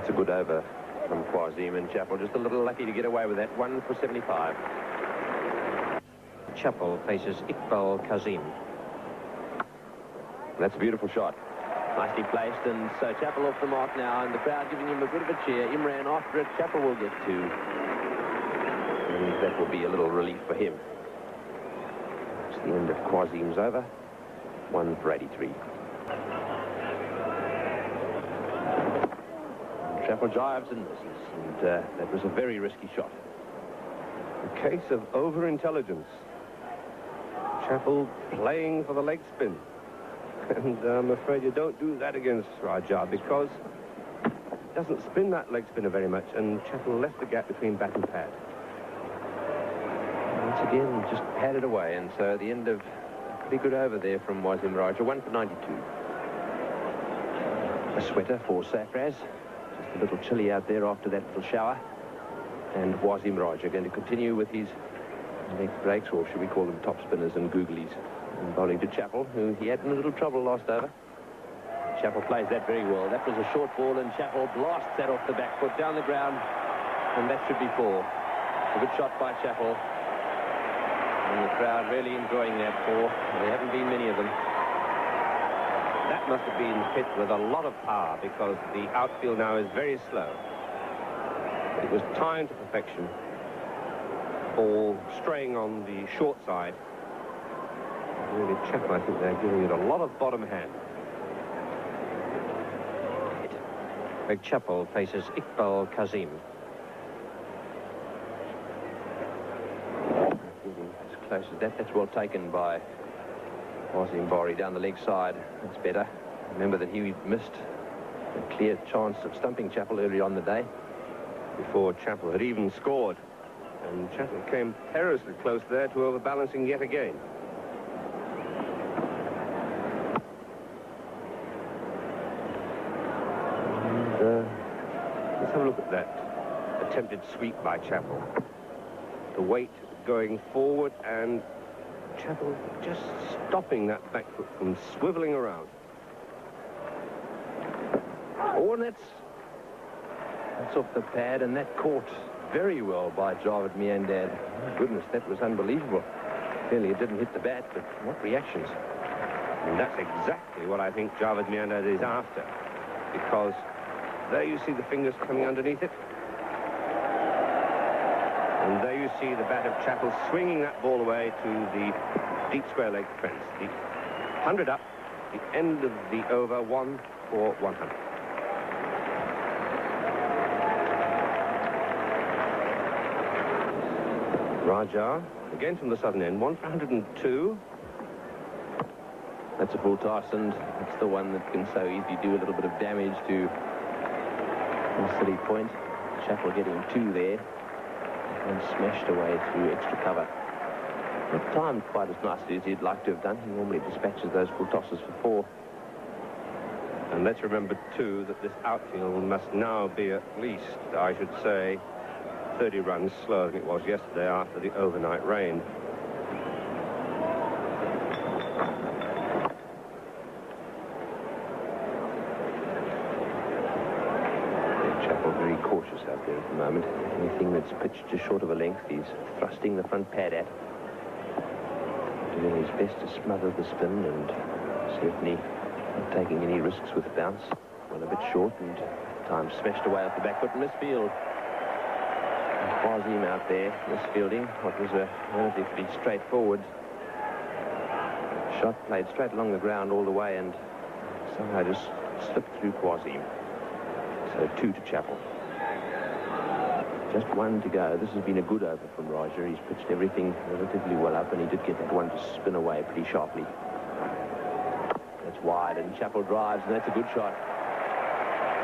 That's a good over from Quazim, and Chappell just a little lucky to get away with that. 1 for 75. Chappell faces Iqbal Kazim. That's a beautiful shot. Nicely placed, and so Chappell off the mark now, and the crowd giving him a bit of a cheer. Imran after it. Chappell will get 2. And that will be a little relief for him. It's the end of Quazim's over. 1 for 83. Chappell drives and misses, and that was a very risky shot. A case of over-intelligence. Chappell playing for the leg spin. And I'm afraid you don't do that against Raja, because it doesn't spin that leg spinner very much, and Chappell left the gap between bat and pad. Once again, just padded away, and so the end of a pretty good over there from Wasim Raja. 1 for 92. A sweater for Safraz. Just a little chilly out there after that little shower. And Wasim Raja going to continue with his leg breaks, or should we call them top spinners and googlies, and bowling to Chappell, who he had in a little trouble last over. Chappell plays that very well. That was a short ball, and Chappell blasts that off the back foot down the ground, and that should be 4. A good shot by Chappell. And the crowd really enjoying that 4. There haven't been many of them. That must have been hit with a lot of power, because the outfield now is very slow. It was timed to perfection. Ball straying on the short side. Really, Chappell, I think they're giving it a lot of bottom hand. Greg Chappell faces Iqbal Kazim. As close as that. That's well taken by Wasim Bari down the leg side. That's better. Remember that he missed a clear chance of stumping Chappell earlier on the day, before Chappell had even scored. And Chappell came perilously close there to overbalancing yet again. And, let's have a look at that attempted sweep by Chappell. The weight going forward, and Chappell just stopping that back foot from swiveling around. Oh, and that's off the pad, and that caught very well by Javed Miandad. My goodness, that was unbelievable. Clearly it didn't hit the bat, but what reactions. And that's exactly what I think Javed Miandad is after, because there you see the fingers coming underneath it. And there you see the bat of Chappell swinging that ball away to the deep square leg fence. The 100 up, the end of the over, 1 for 100. Raja, again from the southern end, 1 for 102. That's a full toss, and it's the one that can so easily do a little bit of damage to the city point. Chappell getting 2 there, and smashed away through extra cover. Not timed quite as nicely as he'd like to have done. He normally dispatches those full tosses for 4. And let's remember, too, that this outfield must now be at least, I should say, 30 runs slower than it was yesterday after the overnight rain. Chappell very cautious out there at the moment. Anything that's pitched just short of a length, he's thrusting the front pad at. Doing his best to smother the spin, and certainly not taking any risks with bounce. One a bit short, and time smashed away off the back foot in misfield. Quazim out there, misfielding what was a relatively straightforward shot, played straight along the ground all the way, and somehow just slipped through Quazim. So 2 to Chappell. Just 1 to go. This has been a good over from Raja. He's pitched everything relatively well up, and he did get that one to spin away pretty sharply. That's wide, and Chappell drives, and that's a good shot.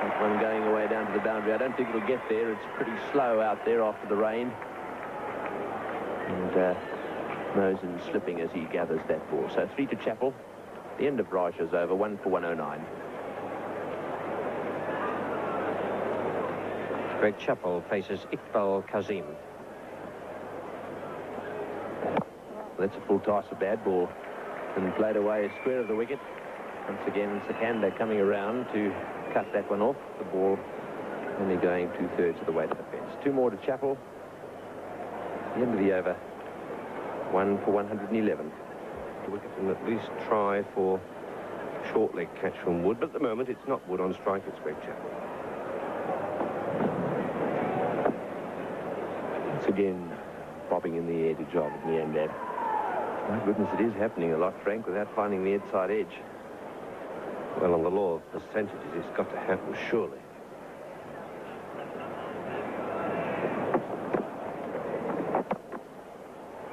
That one going away down to the boundary. I don't think it'll get there. It's pretty slow out there after the rain. And Mosen slipping as he gathers that ball. So 3 to Chappell. The end of Raja's over. 1 for 109. Greg Chappell faces Iqbal Kazim. That's a full toss, a bad ball. And played away square of the wicket. Once again, Sakanda coming around to cut that one off. The ball only going 2/3 of the way to the fence. 2 more to Chappell. The end of the over. 1 for 111. We can at least try for short leg catch from Wood, but at the moment it's not Wood on strike, it's Greg Chappell. Once again, bobbing in the air to job at the end there. My goodness, it is happening a lot, Frank, without finding the inside edge. Well, on the law of percentages, it's got to happen, surely.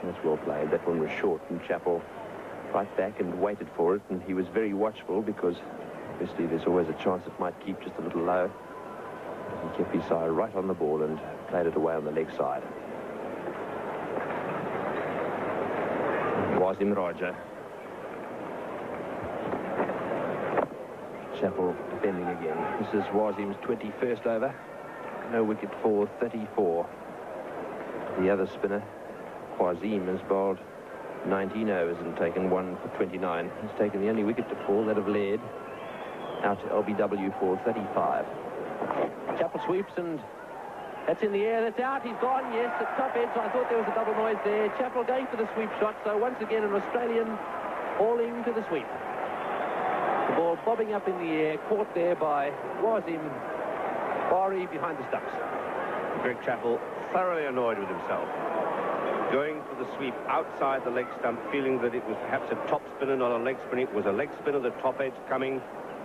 That's well played. That one was short, and Chappell right back and waited for it, and he was very watchful because obviously there's always a chance it might keep just a little low. He kept his eye right on the ball and played it away on the leg side. Wasim Raja. Chappell defending again. This is Wasim's 21st over. No wicket for 34. The other spinner, Quazim, has bowled 19 overs and taken 1 for 29. He's taken the only wicket to fall, that of Laird, out to LBW for 35. Chappell sweeps, and that's in the air, that's out, he's gone, yes, at top edge. I thought there was a double noise there. Chappell going for the sweep shot, so once again an Australian hauling to the sweep. The ball bobbing up in the air, caught there by Wasim Bari behind the stumps. Greg Chappell thoroughly annoyed with himself. Going for the sweep outside the leg stump, feeling that it was perhaps a top spinner, not a leg spinner. It was a leg spinner, the top edge coming,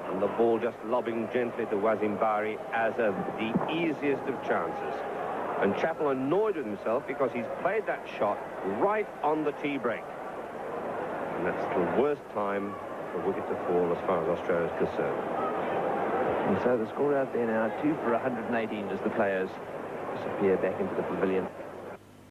and the ball just lobbing gently to Wasim Bari as the easiest of chances. And Chappell annoyed with himself because he's played that shot right on the tee break. And that's the worst time for a wicket to fall as far as Australia is concerned. And so the score out there now, 2 for 118 as the players disappear back into the pavilion.